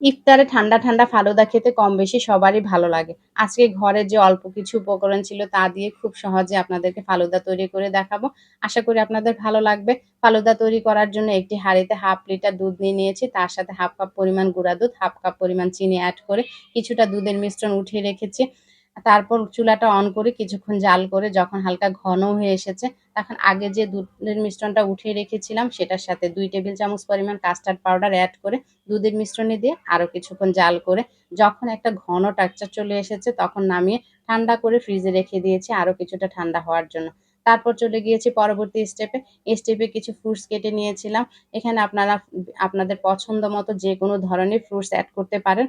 ইফতারে ঠান্ডা, ঠান্ডা ফালুদা খেতে কম বেশি সবারই ভালো লাগে। আজকে ঘরে যে অল্প কিছু উপকরণ ছিল তা দিয়ে খুব সহজে আপনাদেরকে ফালুদা তৈরি করে দেখাবো। আশা করি আপনাদের ভালো লাগবে। ফালুদা তৈরি করার জন্য একটি হাঁড়িতে 1/2 লিটার দুধ নিয়ে নিয়েছি। তার সাথে 1/2 কাপ পরিমাণ গুঁড়া দুধ, 1/2 কাপ পরিমাণ চিনি এড করে কিছুটা দুধের মিশ্রণ উঠিয়ে রেখেছি। তারপর চুলাটা অন করে কিছুক্ষণ জাল করে যখন হালকা ঘন হয়ে এসেছে, তখন আগে যে দুধের মিশ্রণটা উঠিয়ে রেখেছিলাম সেটার সাথে 2 টেবিল চামচ পরিমাণ কাস্টার্ড পাউডার এড করে দুধের মিশ্রণে দিয়ে আরও কিছুক্ষণ জাল করে যখন একটা ঘন টেক্সচার চলে এসেছে তখন নামিয়ে ঠান্ডা করে ফ্রিজে রেখে দিয়েছি আরও কিছুটা ঠান্ডা হওয়ার জন্য। তারপর চলে গিয়েছি পরবর্তী স্টেপে। এই স্টেপে কিছু ফ্রুটস কেটে নিয়েছিলাম। এখানে আপনারা আপনাদের পছন্দ মতো যেকোনো ধরনের ফ্রুটস এড করতে পারেন।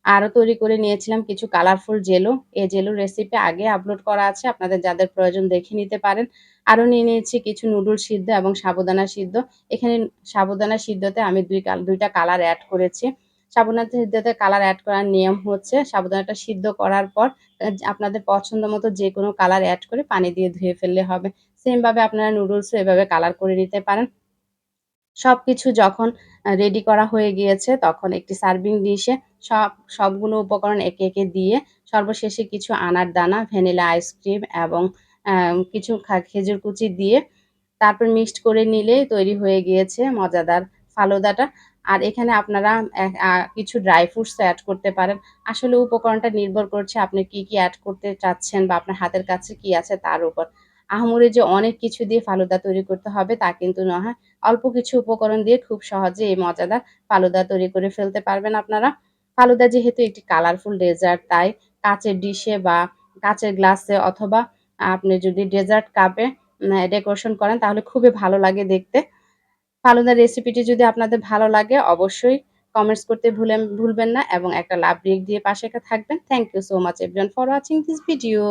আরও তৈরি করে নিয়েছিলাম কিছু কালারফুল জেলো। এই জেলোর রেসিপি আগে আপলোড করা আছে। আপনাদের যাদের প্রয়োজন দেখে নিতে পারেন। আরও নিয়ে নিয়েছি কিছু নুডল সিদ্ধ এবং সাবুদানা সিদ্ধ। এখানে সাবুদানা সিদ্ধতে আমি ২ টা কালার এড করেছি। সাবুদানা সিদ্ধতে কালার এড করার নিয়ম হচ্ছে সাবুদানাটা সিদ্ধ করার পর আপনাদের পছন্দ মতো যেকোনো কালার এড করে পানি দিয়ে ধুয়ে ফেললে হবে। সেম ভাবে আপনারা নুডলসও এভাবে কালার করে নিতে পারেন। সবকিছু যখন রেডি করা হয়ে গিয়েছে তখন একটি সার্ভিং ডিশে সবগুলো উপকরণ একে, একে দিয়ে সর্বশেষে কিছু আনার দানা, ভ্যানিলা আইসক্রিম এবং কিছু খেজুর কুচি দিয়ে তারপর মিক্সড করে নিলেই তৈরি হয়ে গিয়েছে মজাদার ফালুদাটা। আর এখানে আপনারা কিছু ড্রাই ফ্রুটস এড করতে পারেন। আসলে উপকরণটা নির্ভর করছে আপনি কি, কি এড করতে চাচ্ছেন বা আপনার হাতের কাছে কি আছে তার উপর। আহামরি যে অনেক কিছু দিয়ে ফালুদা তৈরি করতে হবে তা কিন্তু নয়। অল্প কিছু উপকরণ দিয়ে খুব সহজে এই মজাদার ফালুদা তৈরি করে ফেলতে পারবেন আপনারা। ফালুদা যেহেতু একটি কালারফুল ডেজার্ট তাই কাঁচের ডিশে বা কাঁচের গ্লাসে অথবা আপনি যদি ডেজার্ট কাপে ডেকোরেশন করেন তাহলে খুবই ভালো লাগে দেখতে। ফালুদার রেসিপিটি যদি আপনাদের ভালো লাগে অবশ্যই কমেন্টস করতে ভুলবেন না এবং একটা লাভ রেখ দিয়ে পাশে থাকবেন। Thank you so much everyone for watching this video.